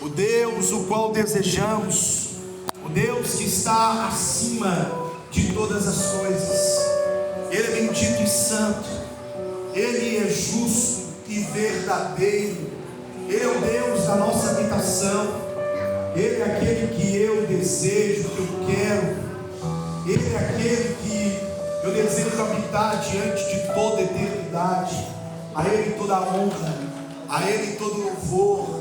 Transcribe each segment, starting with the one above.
o Deus o qual desejamos, o Deus que está acima de todas as coisas. Ele é bendito e santo, Ele é justo e verdadeiro. Ele é o Deus da nossa habitação, Ele é aquele que eu desejo, que eu quero, Ele é aquele que eu desejo habitar diante de toda a eternidade. A Ele toda a honra, a Ele todo louvor,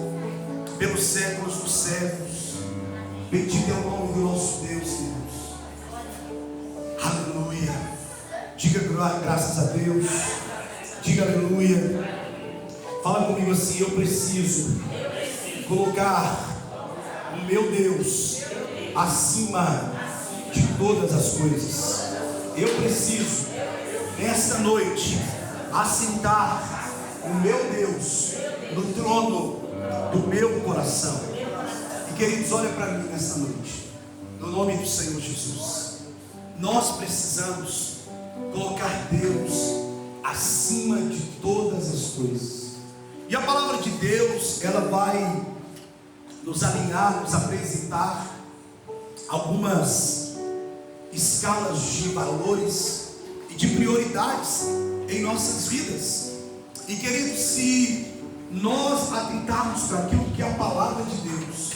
pelos séculos dos séculos. Bendito é o nome do nosso Deus, Deus. Aleluia. Diga graças a Deus. Diga aleluia. Fala comigo assim: eu preciso colocar o meu Deus acima de todas as coisas. Eu preciso nesta noite assentar o meu Deus no trono do meu coração. E queridos, olha para mim nesta noite, no nome do Senhor Jesus. Nós precisamos colocar Deus acima de todas as coisas. E a palavra de Deus, ela vai nos alinhar, nos apresentar algumas escalas de valores e de prioridades em nossas vidas. E queridos, se nós atentarmos para aquilo que a palavra de Deus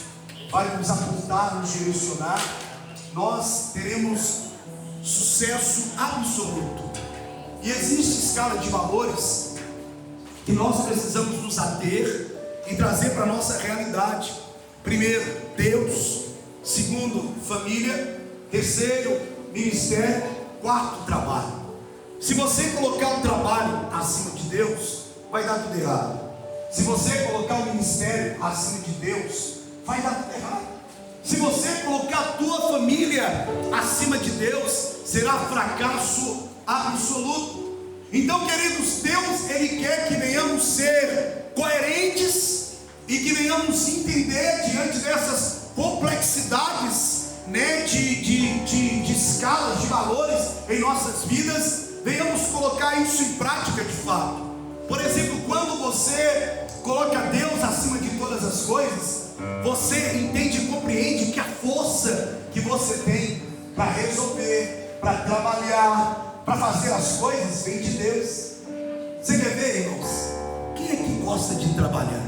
vai nos apontar, nos direcionar, nós teremos sucesso absoluto. E existe escala de valores que nós precisamos nos ater e trazer para a nossa realidade. Primeiro, Deus. Segundo, família. Terceiro, ministério. Quarto, trabalho. Se você colocar o trabalho acima de Deus, vai dar tudo errado. Se você colocar o ministério acima de Deus, vai dar tudo errado. Se você colocar a tua família acima de Deus, será fracasso absoluto. Então, queridos, Deus, Ele quer que venhamos ser coerentes e que venhamos entender diante dessas complexidades, né, de escalas, de valores em nossas vidas, venhamos colocar isso em prática de fato. Por exemplo, quando você coloca Deus acima de todas as coisas, você entende e compreende que a força que você tem para resolver, para trabalhar, para fazer as coisas, vem de Deus. Você quer ver, irmãos? Quem é que gosta de trabalhar?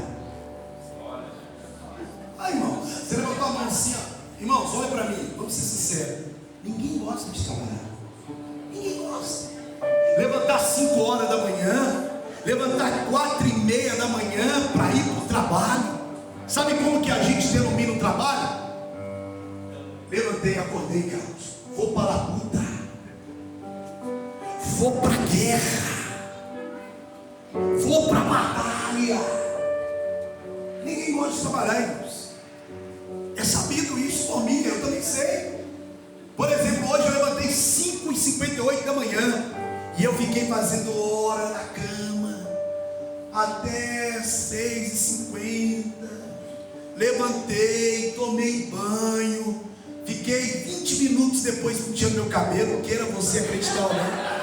Ah, irmão, você levantou a mão assim, ó. Irmãos, olha para mim, vamos ser sinceros. Ninguém gosta de trabalhar. Ninguém gosta. Levantar 5 horas da manhã, levantar 4:30 da manhã para ir para o trabalho. Sabe como que a gente denomina o trabalho? Levantei, acordei, Carlos. Vou para a luta. Vou para a guerra. Vou para a batalha. Ninguém gosta de trabalhar, irmãos. É sabido isso por mim, eu também sei. Por exemplo, hoje eu levantei 5:58 da manhã e eu fiquei fazendo hora na cama até 6:50. Levantei, tomei banho, fiquei 20 minutos depois penteando meu cabelo, queira você acreditar ou não.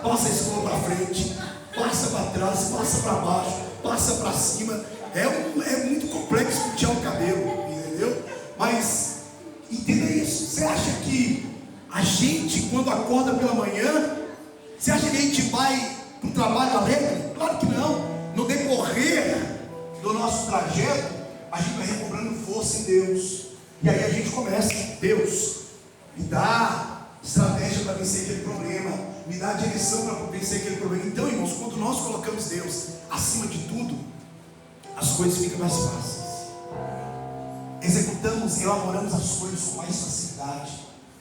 Passa a escova para frente, passa para trás, passa para baixo, passa para cima. É muito complexo pentear o cabelo, entendeu? Mas entenda isso. Você acha que a gente, quando acorda pela manhã, você acha que a gente vai para o trabalho alegre? Claro que não. No decorrer do nosso trajeto, a gente vai recobrando força em Deus. E aí a gente começa: Deus, me dá estratégia para vencer aquele problema, me dá direção para vencer aquele problema. Então, irmãos, quando nós colocamos Deus acima de tudo, as coisas ficam mais fáceis. Executamos e elaboramos as coisas com mais facilidade.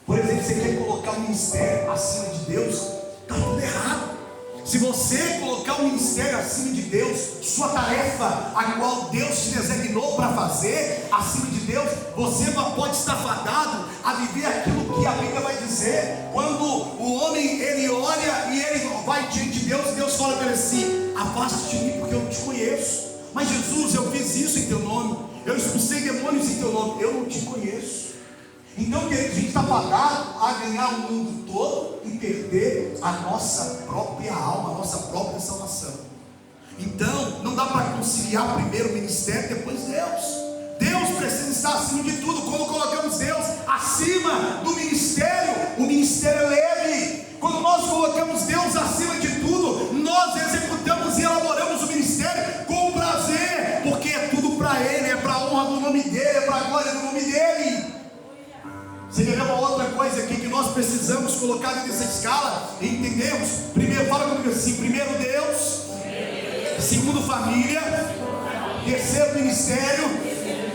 Por exemplo, você quer colocar o ministério acima de Deus, está tudo errado. Se você colocar o ministério acima de Deus, sua tarefa, a qual Deus te designou para fazer, acima de Deus, você pode estar fadado a viver aquilo que a Bíblia vai dizer. Quando o homem, ele olha e ele vai diante de Deus, Deus fala para ele assim: afaste de mim porque eu não te conheço. Mas Jesus, eu fiz isso em teu nome, eu expulsei demônios em teu nome, eu não te conheço. Então, querido, a gente está fadado a ganhar o mundo todo e perder a nossa própria alma, a nossa própria salvação. Então, conciliar primeiro o ministério, depois Deus. Deus precisa estar acima de tudo. Quando colocamos Deus acima do ministério, o ministério é leve. Quando nós colocamos Deus acima de tudo, nós executamos e elaboramos o ministério com prazer, porque é tudo para Ele, é para a honra do nome dEle, é para a glória do nome dEle. Você quer ver uma outra coisa aqui que nós precisamos colocar nessa escala? Entendemos? Primeiro, fala comigo assim: primeiro Deus, segundo família, terceiro ministério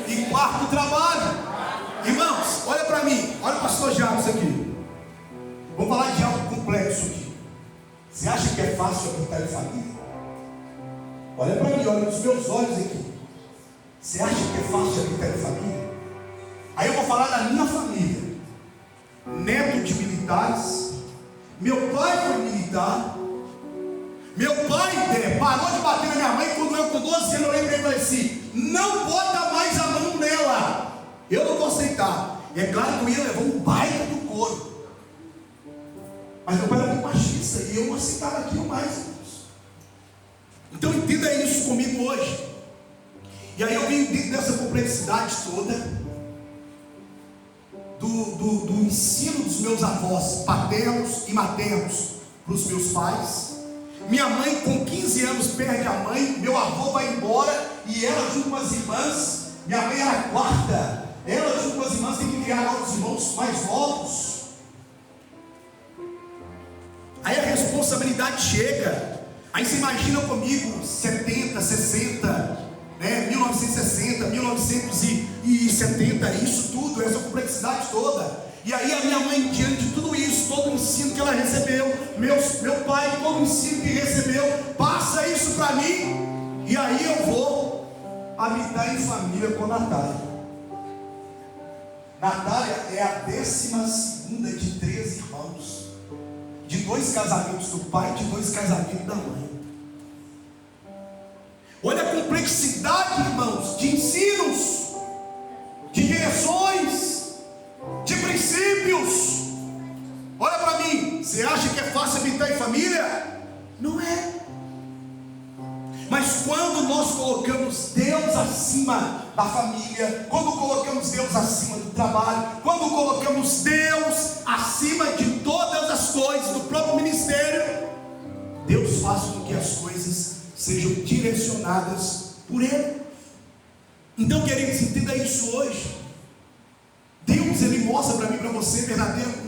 e quarto trabalho. Irmãos, olha para mim, olha o pastor Jabes aqui. Vamos falar de algo complexo aqui. Você acha que é fácil habitar em família? Olha para mim, olha nos meus olhos aqui. Você acha que é fácil habitar em família? Aí eu vou falar da minha família. Neto de militares. Meu pai foi militar. Meu pai parou de bater na minha mãe quando eu com 12 anos eu lembrei e falei assim: não bota mais a mão nela. Eu não vou aceitar. E é claro que eu ia levar um baita do couro. Mas meu pai era muito machista e eu não aceitava aquilo mais, irmãos. Então entenda isso comigo hoje. E aí eu vim dentro dessa complexidade toda do ensino dos meus avós paternos e maternos para os meus pais. Minha mãe com 15 anos perde a mãe, meu avô vai embora e ela junto com as irmãs, minha mãe era a quarta, ela junto com as irmãs tem que criar agora os irmãos mais novos. Aí a responsabilidade chega. Aí você imagina comigo 70, 60, 1960, 1970, isso tudo, essa complexidade toda. E aí a minha mãe, diante de tudo isso, todo o ensino que ela recebeu, meu pai, todo o ensino que recebeu, passa isso para mim. E aí eu vou habitar em família com a Natália. Natália é a 12ª de 13 irmãos, de 2 casamentos do pai, de 2 casamentos da mãe. Olha a complexidade, irmãos, de ensinos, de direções, de princípios. Olha para mim, você acha que é fácil habitar em família? Não é. Mas quando nós colocamos Deus acima da família, quando colocamos Deus acima do trabalho, quando colocamos Deus acima de todas as coisas do próprio ministério, Deus faz com que as coisas sejam direcionadas por Ele. Então, queridos, entenda isso hoje. Deus, Ele mostra para mim e para você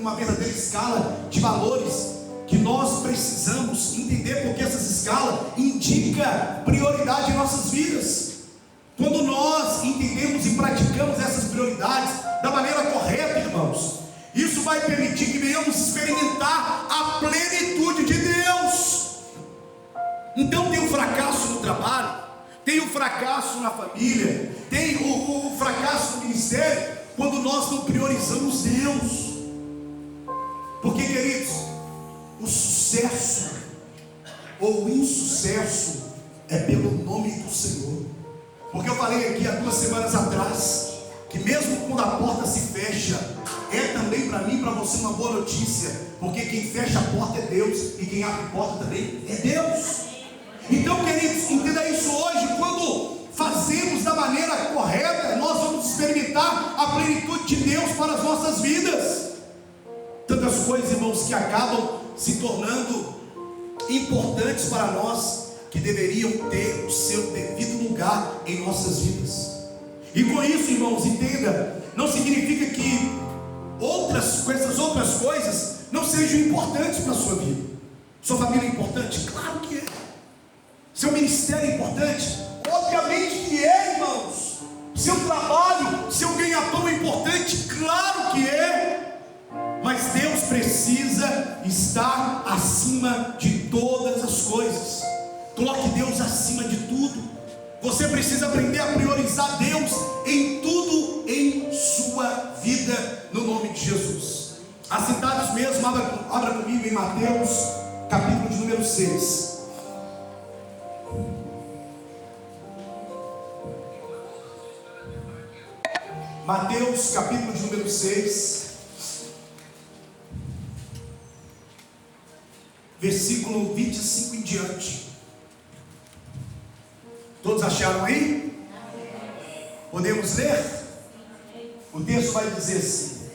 uma verdadeira escala de valores que nós precisamos entender, porque essas escalas indicam prioridade em nossas vidas. Quando nós entendemos e praticamos essas prioridades da maneira correta, irmãos, isso vai permitir que venhamos experimentar a plenitude de Deus. Então tem o fracasso no trabalho, tem o fracasso na família, tem o fracasso no ministério, quando nós não priorizamos Deus. Porque, queridos, o sucesso ou o insucesso é pelo nome do Senhor. Porque eu falei aqui há 2 semanas atrás que mesmo quando a porta se fecha, é também para mim e para você uma boa notícia, porque quem fecha a porta é Deus e quem abre a porta também é Deus. Então, queridos, entenda isso hoje. Quando fazemos da maneira correta, nós vamos experimentar a plenitude de Deus para as nossas vidas. Tantas coisas, irmãos, que acabam se tornando importantes para nós, que deveriam ter o seu devido lugar em nossas vidas. E com isso, irmãos, entenda, não significa que essas outras coisas não sejam importantes para a sua vida. Sua família é importante? Claro que é. Seu ministério é importante? Obviamente que é, irmãos. Seu trabalho, seu ganha-pão é importante? Claro que é. Mas Deus precisa estar acima de todas as coisas. Coloque Deus acima de tudo. Você precisa aprender a priorizar Deus em tudo em sua vida, no nome de Jesus. Assentados mesmo, abra comigo em Mateus, capítulo de número 6. Mateus, capítulo de número 6, versículo 25 em diante. Todos acharam aí? Podemos ler? O texto vai dizer assim: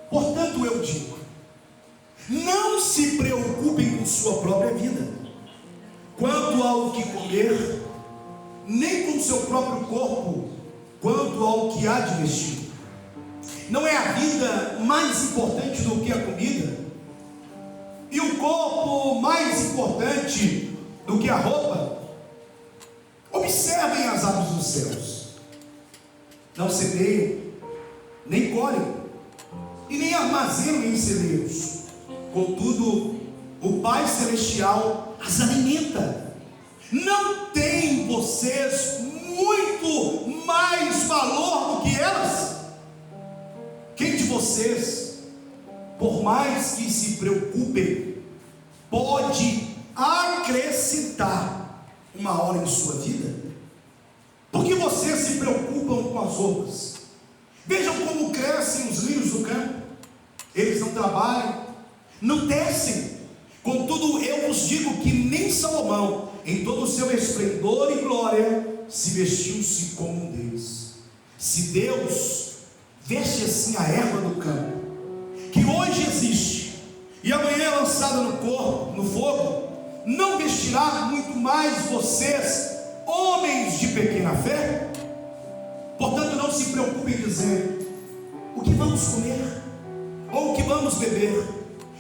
portanto eu digo, não se preocupem com sua própria vida, quanto ao que comer, nem com seu próprio corpo, quanto ao que há de vestir. Não é a vida mais importante do que a comida, e o corpo mais importante do que a roupa? Observem as aves dos céus, não semeiam, nem colhem, e nem armazenam em celeiros, contudo o Pai Celestial as alimenta. Não têm vocês muito mais valor do que elas? Quem de vocês, por mais que se preocupem, pode acrescentar uma hora em sua vida? Por que vocês se preocupam com as roupas? Vejam como crescem os lírios do campo. Eles não trabalham, não tecem. Contudo, eu vos digo que nem Salomão, em todo o seu esplendor e glória, se vestiu-se como um deles. Se Deus veste assim a erva do campo, que hoje existe e amanhã é lançada no fogo, não vestirá muito mais vocês, homens de pequena fé? Portanto, não se preocupem dizendo: o que vamos comer? Ou o que vamos beber?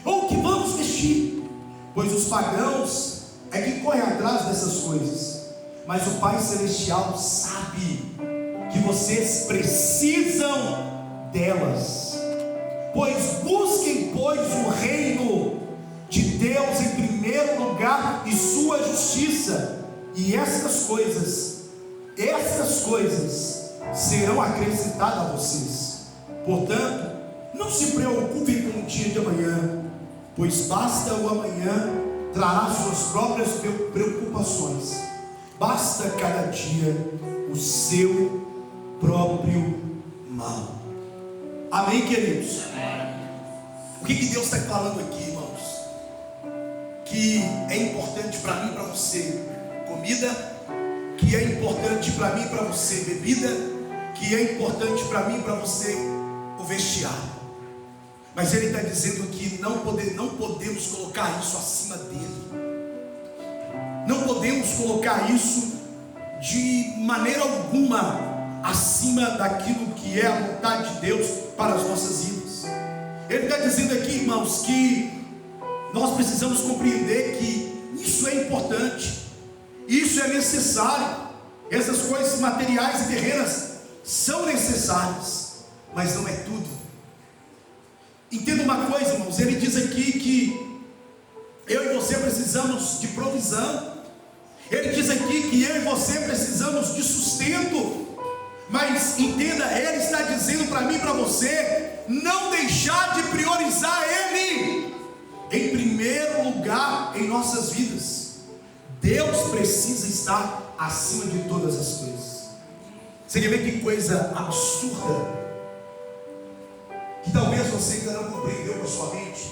Ou o que vamos vestir? Pois os pagãos é que correm atrás dessas coisas, mas o Pai Celestial sabe que vocês precisam delas. Pois busquem, o reino de Deus em primeiro lugar e sua justiça, e estas coisas serão acrescentadas a vocês. Portanto, não se preocupem com o dia de amanhã, pois basta o amanhã trará suas próprias preocupações. Basta cada dia o seu próprio mal. Amém, queridos? O que Deus está falando aqui, irmãos? Que é importante para mim e para você comida, que é importante para mim e para você bebida, que é importante para mim e para você o vestiário. Mas Ele está dizendo que não podemos colocar isso acima dEle. Não podemos colocar isso de maneira alguma acima daquilo que é a vontade de Deus para as nossas vidas. Ele está dizendo aqui, irmãos, que nós precisamos compreender que isso é importante, isso é necessário. Essas coisas materiais e terrenas são necessárias, mas não é tudo. Entenda uma coisa, irmãos, ele diz aqui que eu e você precisamos de provisão. Ele diz aqui que eu e você precisamos de sustento. Mas entenda, Ele está dizendo para mim e para você não deixar de priorizar Ele em primeiro lugar em nossas vidas. Deus precisa estar acima de todas as coisas. Você quer ver que coisa absurda? Que talvez você ainda não compreendeu com a sua mente.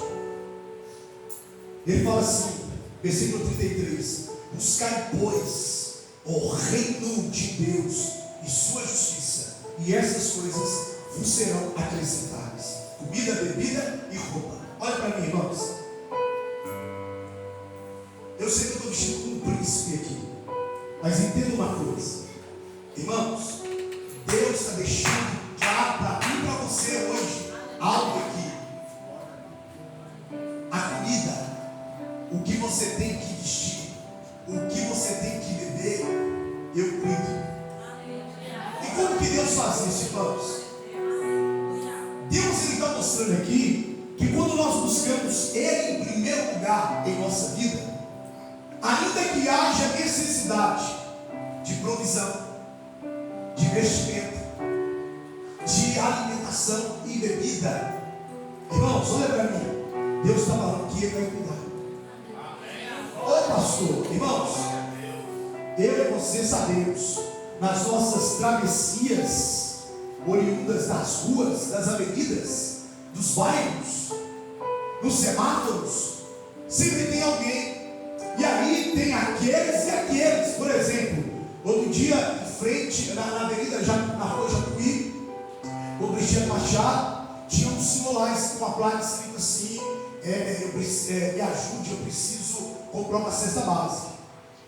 Ele fala assim, versículo 33: buscai, pois, o reino de Deus e sua justiça, e essas coisas vos serão acrescentadas: comida, bebida e roupa. Olha para mim, irmãos. Eu sei que eu estou vestido como um príncipe aqui, mas entenda uma coisa, irmãos. Deus está deixando já para mim e para você hoje algo aqui. A comida, o que você tem que vestir, o que você tem que beber, eu cuido. E como que Deus faz isso, irmãos? Deus está mostrando aqui que quando nós buscamos Ele em primeiro lugar em nossa vida, ainda que haja necessidade de provisão, de vestimento, de alimentação e bebida, irmãos, olha para mim, Deus está falando que Ele vai cuidar. Ô pastor, irmãos, eu e você sabemos, nas nossas travessias oriundas das ruas, das avenidas, dos bairros, nos semáforos, sempre tem alguém. E aí tem aqueles e aqueles. Por exemplo, frente, na avenida, na rua Jacuí, o Cristiano Machado, tinha um senhor lá com uma placa escrito assim: me ajude, eu preciso comprar uma cesta básica.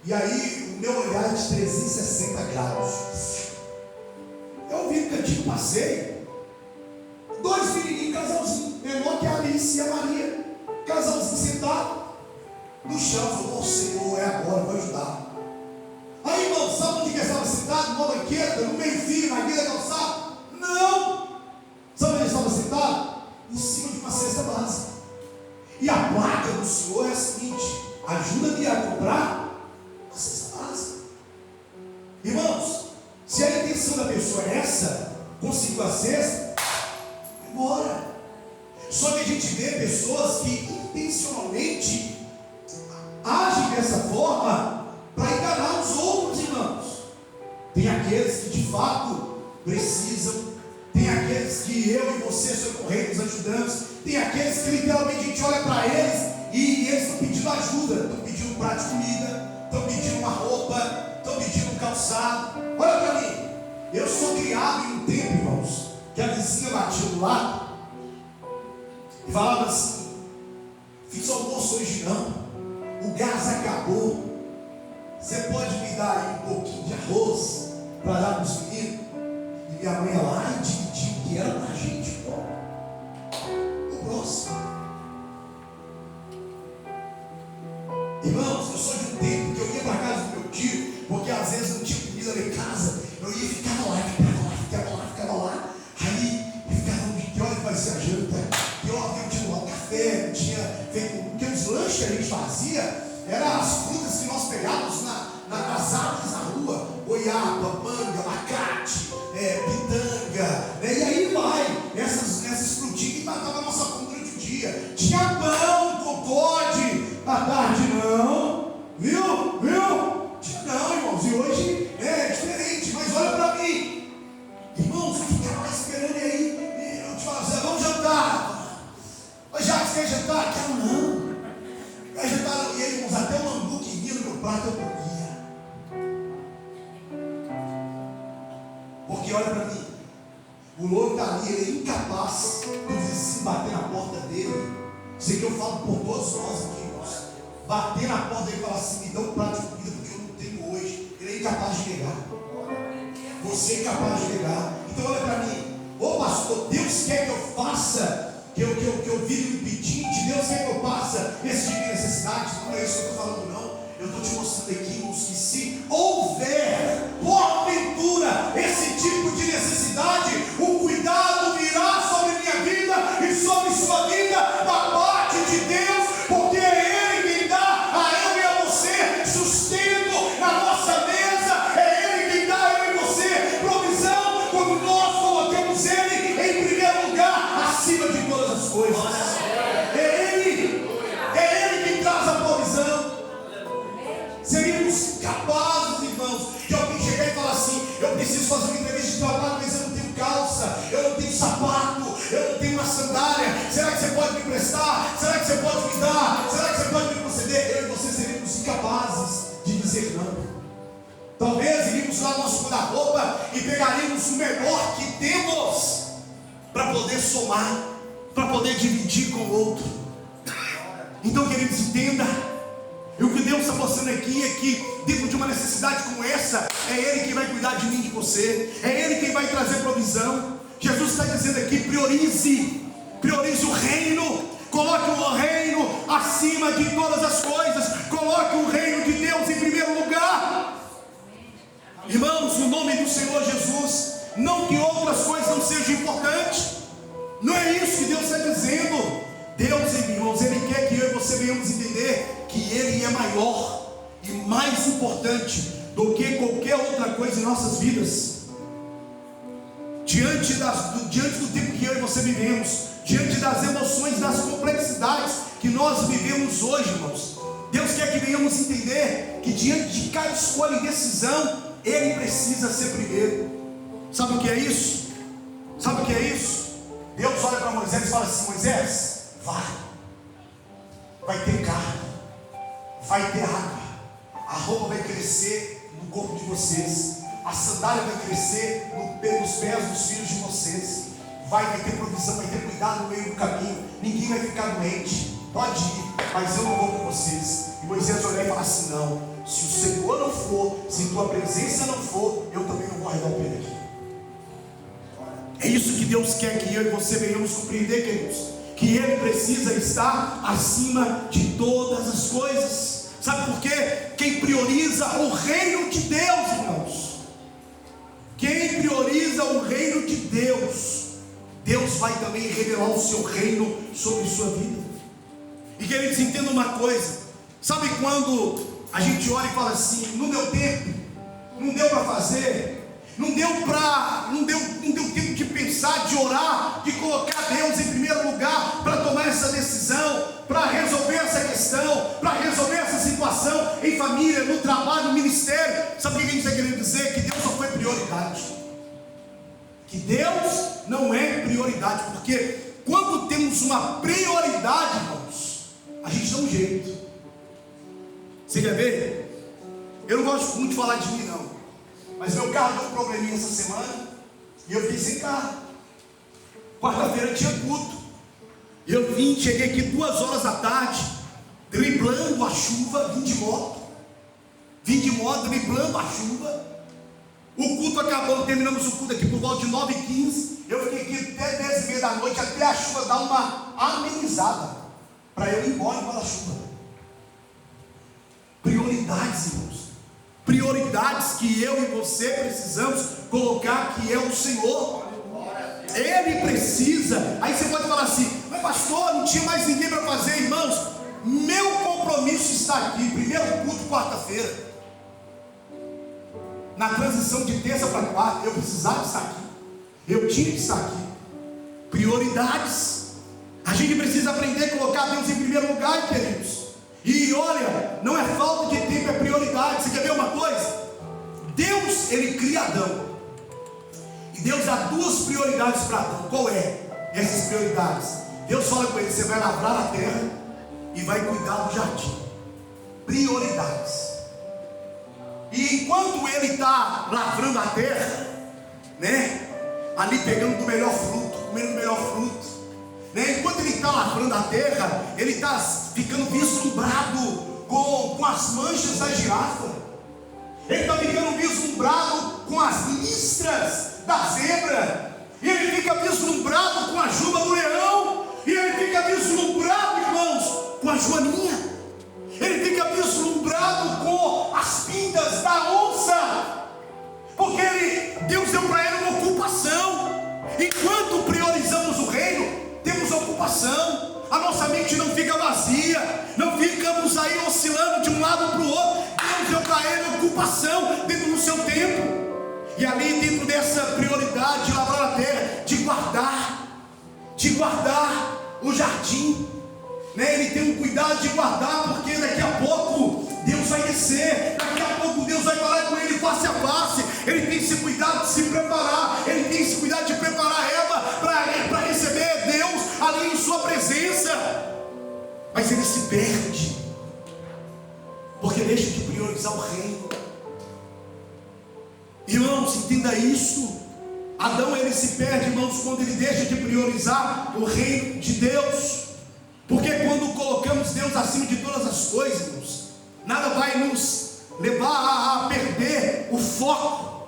E aí o meu olhar é de 360 graus. Eu vi no cantinho, passei, dois menininhos, casalzinho, menor que a Alice e a Maria, casalzinho sentado no chão. Falou: ô Senhor, é agora, vou ajudar. Aí, irmão, sabe onde que eles estavam sentados? Numa banqueta, no meio-fio, na guia da calçada? Não! Sabe onde eles estavam sentados? Em cima de uma cesta básica. E a placa do Senhor é a seguinte: ajuda-me a comprar uma cesta básica. Irmãos, se a intenção da pessoa é essa, conseguiu a cesta, embora. Só que a gente vê pessoas que intencionalmente agem dessa forma para enganar os outros, irmãos. Tem aqueles que de fato precisam, tem aqueles que eu e você socorremos, ajudamos, tem aqueles que literalmente a gente olha para eles e eles estão pedindo ajuda, estão pedindo um prato de comida, estão pedindo uma roupa, estão pedindo um calçado. Olha para mim, eu sou criado em um tempo, irmãos, que a vizinha batia do lado e falava assim: fiz almoço hoje não, o gás acabou, você pode me dar aí um pouquinho de arroz para dar para os meninos? E minha mãe ia lá e dividiu o que era para a gente, pô. O próximo. Irmãos, eu sou de um tempo que eu ia para casa do meu tio, porque às vezes não tinha comida lá em casa, eu ia e ficava lá. Aí eu ficava que hora que vai ser a janta, que hora que eu tinha tomado café, não tinha feito, porque os lanches que a gente fazia eram as frutas que nós pegávamos nas árvores na rua: goiaba, manga, abacate, pitanga, e aí vai, essas frutinhas que matavam a nossa fome durante o dia. Tinha pão com Toddy à tarde, não, viu? Não, irmãos, e hoje é diferente. Mas olha para mim, irmãos, eu ficava lá esperando aí, eu te falava assim: vamos jantar. Mas já que quer jantar? Quero não. Quer jantar? E aí, irmãos, até o lambu que vinha no meu prato eu comia. Porque olha para mim, o louco está ali, ele é incapaz do vizinho bater na porta dele. Isso que eu falo por todos nós aqui, irmãos. Bater na porta dele e falar assim: me dá um prato de comida porque eu não tenho hoje. Ele é incapaz de negar. Você é incapaz de negar. Então olha para mim: ô pastor, Deus quer que eu faça, que eu vive no pedinte, Deus quer que eu faça esse tipo de necessidade. Não é isso que eu estou falando, não. Eu estou te mostrando aqui, irmãos, que se houver, porventura, esse tipo de necessidade, o cuidado virá sobre minha vida e sobre sua vida, da parte de Deus, porque é Ele quem dá a eu e a você sustento na nossa mesa, é Ele quem dá a eu e você provisão, quando nós colocamos Ele em primeiro lugar, acima de todas as coisas. É Ele quem traz a provisão. Seríamos capazes, irmãos, de alguém chegar e falar assim: eu preciso fazer uma entrevista de trabalho, mas eu não tenho calça, eu não tenho sapato, eu não tenho uma sandália. Será que você pode me emprestar? Será que você pode me dar? Será que você pode me conceder? Eu e você seríamos incapazes de dizer não. Talvez iríamos lá no nosso guarda-roupa e pegaríamos o melhor que temos para poder somar, para poder dividir com o outro. Então, queridos, entenda. E o que Deus está mostrando aqui é que dentro de uma necessidade como essa, é Ele quem vai cuidar de mim e de você, é Ele quem vai trazer provisão. Jesus está dizendo aqui: priorize o reino, coloque o reino acima de todas as coisas, coloque o reino de Deus em primeiro lugar. Irmãos, no nome do Senhor Jesus, não que outras coisas não sejam importantes, não é isso que Deus está dizendo. Deus, irmãos, Ele quer que eu e você venhamos entender que Ele é maior e mais importante do que qualquer outra coisa em nossas vidas. Diante do tempo que eu e você vivemos, diante das emoções, das complexidades que nós vivemos hoje, irmãos, Deus quer que venhamos entender que diante de cada escolha e decisão, Ele precisa ser primeiro. Sabe o que é isso? Sabe o que é isso? Deus olha para Moisés e fala assim: Moisés, vai ter carne, vai ter água, a roupa vai crescer no corpo de vocês, a a sandália vai crescer nos pés dos filhos de vocês. Vai ter provisão, vai ter cuidado no meio do caminho. Ninguém vai ficar doente. Pode ir, mas eu não vou com vocês. E Moisés olhou e falou assim: não, se o Senhor não for, se tua presença não for, eu também não vou arredar o pé daqui. É isso que Deus quer que eu e você venhamos compreender, queridos, que Ele precisa estar acima de todas as coisas. Sabe por quê? Quem prioriza o reino de Deus, irmãos, quem prioriza o reino de Deus, Deus vai também revelar o seu reino sobre sua vida. E queridos, entendam uma coisa: sabe quando a gente olha e fala assim, não deu tempo, não deu para fazer, não deu tempo de pensar, de orar, de colocar Deus em primeiro lugar para tomar essa decisão, para resolver essa questão, para resolver essa situação em família, no trabalho, no ministério? Sabe o que a gente está querendo dizer? Que Deus não foi prioridade, que Deus não é prioridade, porque quando temos uma prioridade, irmãos, a gente dá um jeito. Você quer ver? Eu não gosto muito de falar de mim, não, mas meu carro deu um probleminha essa semana e eu fiquei sem carro. Quarta-feira tinha culto, eu cheguei aqui 2 horas da tarde, driblando a chuva, vim de moto, driblando a chuva. O culto acabou, terminamos o culto aqui por volta de 9h15. Eu fiquei aqui até 10h30 da noite, até a chuva dar uma amenizada, para eu ir embora com a chuva. Prioridades, irmãos, prioridades que eu e você precisamos colocar, que é o Senhor. Ele precisa. Aí você pode falar assim: mas pastor, não tinha mais ninguém para fazer. Irmãos, meu compromisso está aqui. Primeiro culto, quarta-feira, na transição de terça para quarta, eu precisava estar aqui, eu tinha que estar aqui. Prioridades. A gente precisa aprender a colocar Deus em primeiro lugar, queridos. E olha, não é falta de tempo, é prioridade. Você quer ver uma coisa? Deus, Ele cria Adão, e Deus dá 2 prioridades para Adão. Qual é essas prioridades? Deus fala com ele: você vai lavrar a terra e vai cuidar do jardim. Prioridades. E enquanto ele está lavrando a terra, né, ali pegando do melhor fruto, comendo do melhor fruto, né, enquanto ele está lavrando a terra, ele está ficando vislumbrado com as manchas da girafa, ele está ficando vislumbrado com as listras da zebra, e ele fica vislumbrado com a juba do leão, e ele fica vislumbrado, irmãos, com a joaninha, ele fica vislumbrado com as pintas da onça, porque Deus deu para ele uma ocupação. Enquanto priorizamos o reino, temos ocupação, a nossa mente não fica vazia, não ficamos aí oscilando de um lado para o outro. Deus deu para ele ocupação dentro do seu tempo, e ali dentro dessa prioridade de lavrar a terra, de guardar o jardim, né? Ele tem um cuidado de guardar, porque daqui a pouco Deus vai descer, daqui a pouco Deus vai falar com ele face a face. Ele tem esse cuidado de se preparar, ele tem esse cuidado de preparar Eva para receber Deus ali em sua presença. Mas ele se perde, porque deixa de priorizar o reino. Irmãos, entenda isso. Adão, ele se perde, irmãos, quando ele deixa de priorizar o reino de Deus. Porque quando colocamos Deus acima de todas as coisas, irmãos, nada vai nos levar a perder o foco,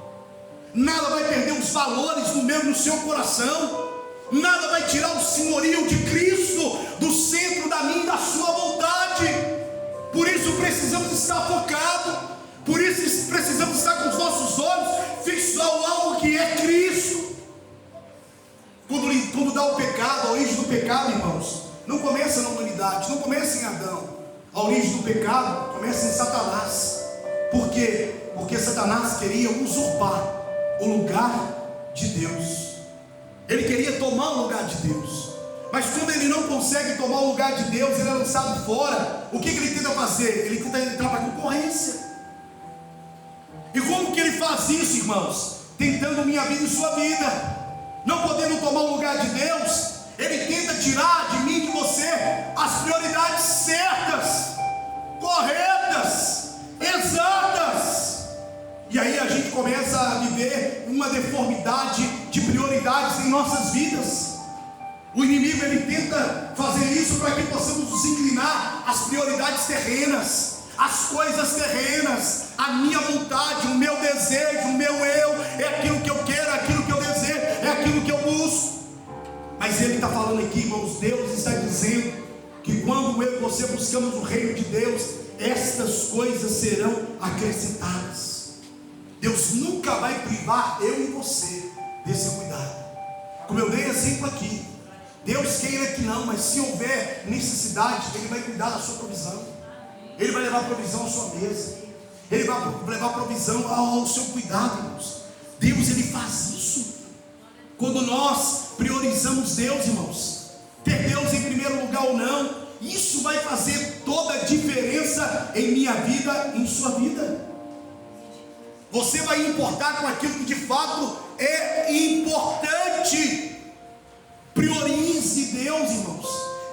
nada vai perder os valores no meu e no seu coração, nada vai tirar o senhorio de Cristo do centro da minha e da sua vontade. Por isso precisamos estar focados, por isso precisamos estar com os nossos olhos fixos ao alvo que é Cristo. Quando dá o pecado, a origem do pecado, irmãos, não começa na humanidade, não começa em Adão. A origem do pecado começa em Satanás. Por quê? Porque Satanás queria usurpar o lugar de Deus. Ele queria tomar o lugar de Deus. Mas quando ele não consegue tomar o lugar de Deus, ele é lançado fora. O que ele tenta fazer? Ele tenta entrar para a concorrência. E como que ele faz isso, irmãos? Tentando minha vida e sua vida. Não podendo tomar o lugar de Deus, ele tenta tirar de mim e de você as prioridades certas, corretas, exatas. E aí a gente começa a viver uma deformidade de prioridades em nossas vidas. O inimigo, ele tenta fazer isso para que possamos nos inclinar às prioridades terrenas, às coisas terrenas, a minha vontade, o meu desejo, o meu eu, é aquilo que eu quero, é aquilo que eu desejo, é aquilo que eu busco. Mas ele está falando aqui, irmãos, Deus está dizendo que quando eu e você buscamos o reino de Deus, estas coisas serão acrescentadas. Deus nunca vai privar eu e você desse cuidado. Como eu dei exemplo aqui, Deus queira que não, mas se houver necessidade, Ele vai cuidar da sua provisão. Ele vai levar provisão à sua mesa. Ele vai levar provisão ao seu cuidado, irmãos. Deus, Ele faz isso. Quando nós priorizamos Deus, irmãos, ter Deus em primeiro lugar ou não, isso vai fazer toda a diferença em minha vida, em sua vida. Você vai importar com aquilo que de fato é importante. Priorize Deus, irmãos.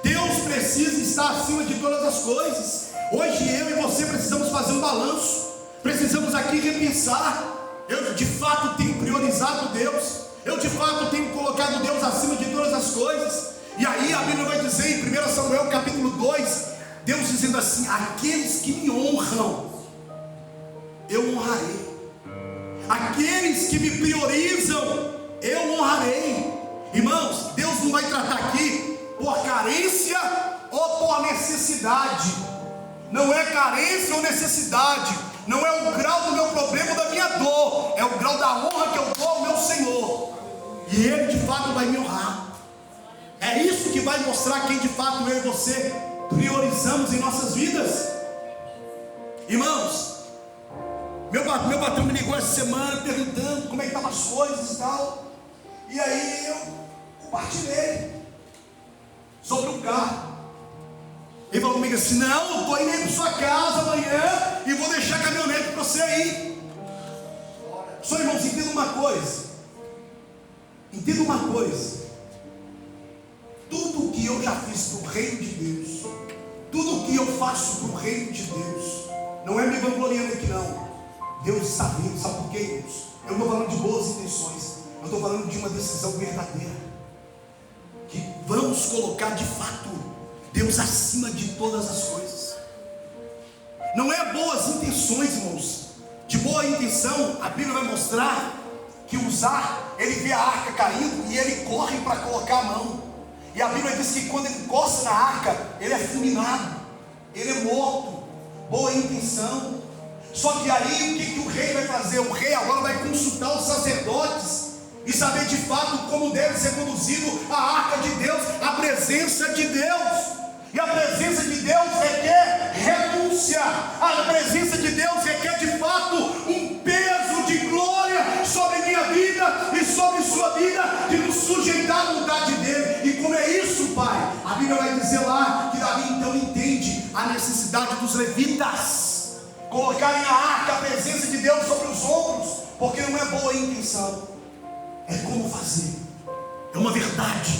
Deus precisa estar acima de todas as coisas. Hoje eu e você precisamos fazer um balanço. Precisamos aqui repensar. Eu de fato tenho priorizado Deus. Eu de fato tenho colocado Deus acima de todas as coisas. E aí a Bíblia vai dizer em 1 Samuel capítulo 2, Deus dizendo assim: aqueles que me honram, eu honrarei. Aqueles que me priorizam, eu honrarei. Irmãos, Deus não vai tratar aqui por carência ou por necessidade. Não é carência ou necessidade. Não é o grau do meu problema ou da minha dor. É o grau da honra que eu dou ao meu Senhor. E Ele de fato vai me honrar. É isso que vai mostrar quem de fato eu e você priorizamos em nossas vidas. Irmãos, meu patrão me ligou essa semana perguntando como é que estavam as coisas e tal. E aí eu compartilhei sobre o carro. Ele falou comigo assim: não, eu estou indo aí para sua casa amanhã e vou deixar a caminhonete para você aí. Só, irmãos, entenda uma coisa. Entenda uma coisa. Tudo que eu já fiz para o reino de Deus, tudo que eu faço para o reino de Deus, não é me vangloriando aqui não. Deus está vendo, sabe por quê, irmãos? Eu não estou falando de boas intenções, eu estou falando de uma decisão verdadeira, que vamos colocar de fato Deus acima de todas as coisas. Não é boas intenções, irmãos. De boa intenção, a Bíblia vai mostrar que Uzá, ele vê a arca caindo e ele corre para colocar a mão. E a Bíblia diz que quando ele encosta na arca, ele é fulminado, ele é morto. Boa intenção. Só que aí o que o rei vai fazer? O rei agora vai consultar os sacerdotes e saber de fato como deve ser conduzido a arca de Deus, a presença de Deus. E a presença de Deus requer renúncia. A presença de Deus requer de fato um peso de glória sobre minha vida e sobre sua vida, de nos sujeitar à vontade dele. E como é isso, Pai? A Bíblia vai dizer lá que Davi então entende a necessidade dos levitas colocarem a arca, a presença de Deus sobre os ombros, porque não é boa intenção, é como fazer. É uma verdade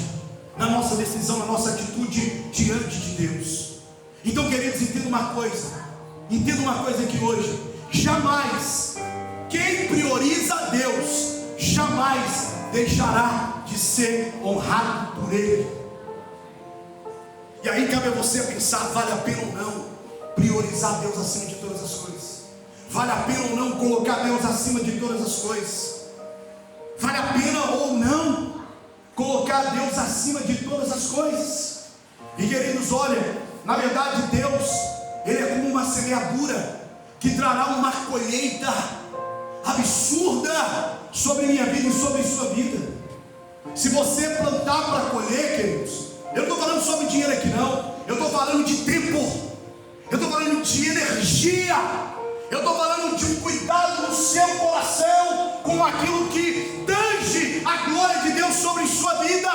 na nossa decisão, na nossa atitude diante de Deus. Então, queridos, entenda uma coisa aqui hoje: jamais quem prioriza a Deus jamais deixará de ser honrado por Ele. E aí cabe a você pensar: vale a pena ou não priorizar Deus acima de todas as coisas? Vale a pena ou não colocar Deus acima de todas as coisas? Vale a pena ou não colocar Deus acima de todas as coisas? E queridos, olha, na verdade Deus, Ele é como uma semeadura que trará uma colheita absurda sobre minha vida e sobre sua vida. Se você plantar para colher, queridos, eu não estou falando sobre dinheiro aqui não, eu estou falando de tempo, eu estou falando de energia, eu estou falando de um cuidado no seu coração com aquilo que tange a glória de Deus sobre sua vida,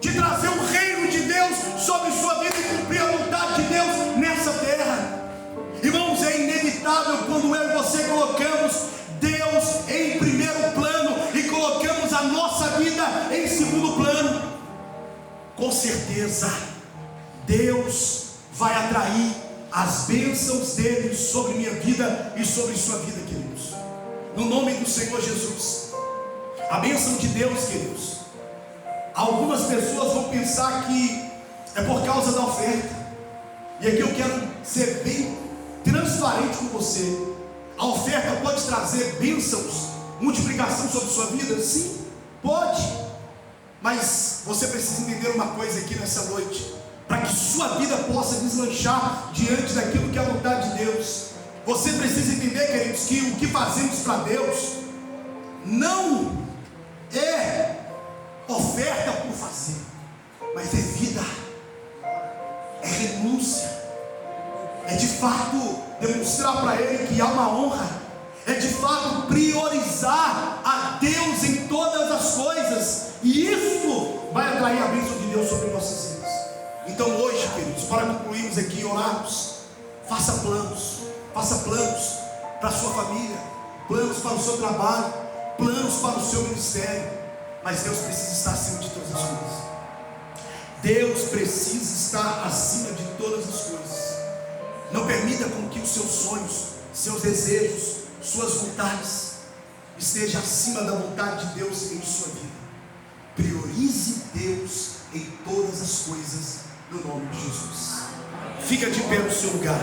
de trazer o reino de Deus sobre sua vida e cumprir a vontade de Deus nessa terra. Irmãos, é inevitável quando eu e você colocamos Deus em primeiro plano e colocamos a nossa vida em segundo plano. Com certeza Deus vai atrair as bênçãos dele sobre minha vida e sobre sua vida, queridos. no nome do Senhor Jesus. A bênção de Deus, queridos, algumas pessoas vão pensar que é por causa da oferta, e aqui eu quero ser bem transparente com você. A oferta pode trazer bênçãos, multiplicação sobre sua vida? Sim, pode. Mas você precisa entender uma coisa aqui nessa noite, para que sua vida possa deslanchar diante daquilo que é a vontade de Deus. Você precisa entender, queridos, que o que fazemos para Deus não é oferta por fazer, mas é vida, é renúncia, é de fato demonstrar para Ele que há uma honra, é de fato priorizar a Deus em todas as coisas, e isso vai atrair a bênção de Deus sobre nossas vidas. Então hoje, queridos, para concluirmos aqui, orarmos, faça planos para a sua família, planos para o seu trabalho, planos para o seu ministério, mas Deus precisa estar acima de todas as coisas. Deus precisa estar acima de todas as coisas. Não permita com que os seus sonhos, seus desejos, suas vontades esteja acima da vontade de Deus em sua vida. Priorize Deus em todas as coisas, no nome de Jesus. Fica de pé no seu lugar,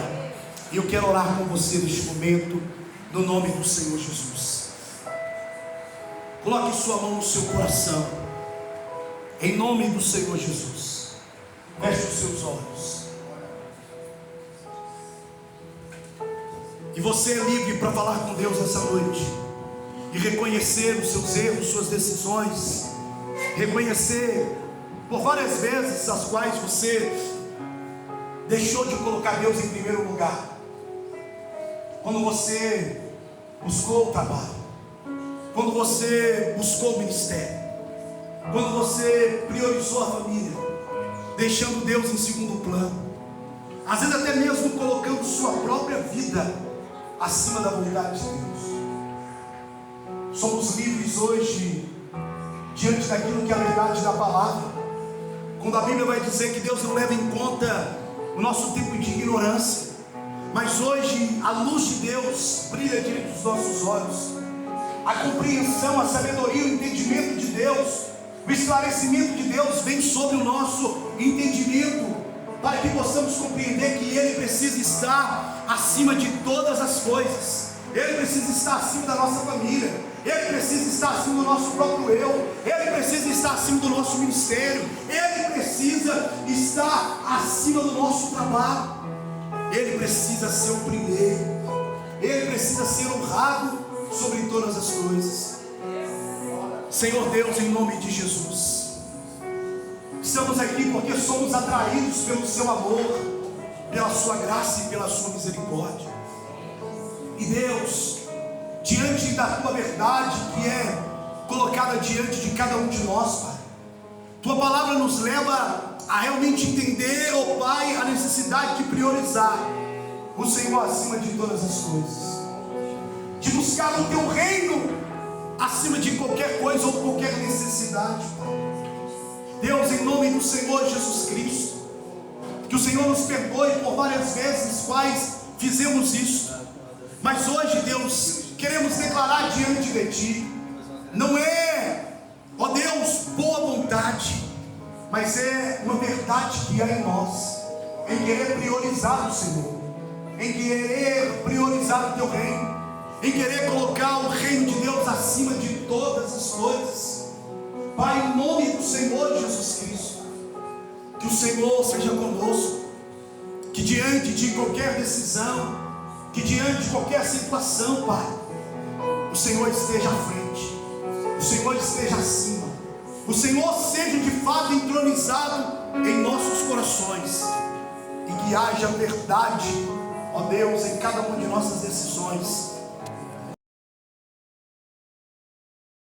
e eu quero orar com você neste momento, no nome do Senhor Jesus. Coloque sua mão no seu coração, em nome do Senhor Jesus. Feche os seus olhos. E você é livre para falar com Deus essa noite, e reconhecer os seus erros, suas decisões, reconhecer por várias vezes as quais você deixou de colocar Deus em primeiro lugar. Quando você buscou o trabalho, quando você buscou o ministério, quando você priorizou a família, deixando Deus em segundo plano, às vezes até mesmo colocando sua própria vida acima da vontade de Deus. Somos livres hoje diante daquilo que é a verdade da palavra, quando a Bíblia vai dizer que Deus não leva em conta o nosso tempo de ignorância, mas hoje a luz de Deus brilha diante dos nossos olhos. A compreensão, a sabedoria, o entendimento de Deus, o esclarecimento de Deus vem sobre o nosso entendimento, para que possamos compreender que Ele precisa estar acima de todas as coisas. Ele precisa estar acima da nossa família, Ele precisa estar acima do nosso próprio eu, Ele precisa estar acima do nosso ministério, Ele precisa estar acima do nosso trabalho, Ele precisa ser o primeiro, Ele precisa ser honrado sobre todas as coisas. Senhor Deus, em nome de Jesus, estamos aqui porque somos atraídos pelo seu amor, pela sua graça e pela sua misericórdia. E Deus, diante da tua verdade que é colocada diante de cada um de nós, Pai, tua palavra nos leva a realmente entender, ó Pai, a necessidade de priorizar o Senhor acima de todas as coisas, de buscar o teu reino acima de qualquer coisa ou qualquer necessidade, Pai. Deus, em nome do Senhor Jesus Cristo, que o Senhor nos perdoe por várias vezes quais fizemos isso, mas hoje, Deus, queremos declarar diante de Ti, não é, ó Deus, boa vontade, mas é uma verdade que há em nós, em querer priorizar o Senhor, em querer priorizar o Teu reino, em querer colocar o reino de Deus acima de todas as coisas. Pai, em nome do Senhor Jesus Cristo, que o Senhor seja conosco, que diante de qualquer decisão, que diante de qualquer situação, Pai, o Senhor esteja à frente, o Senhor esteja acima, o Senhor seja de fato entronizado em nossos corações, e que haja verdade, ó Deus, em cada uma de nossas decisões,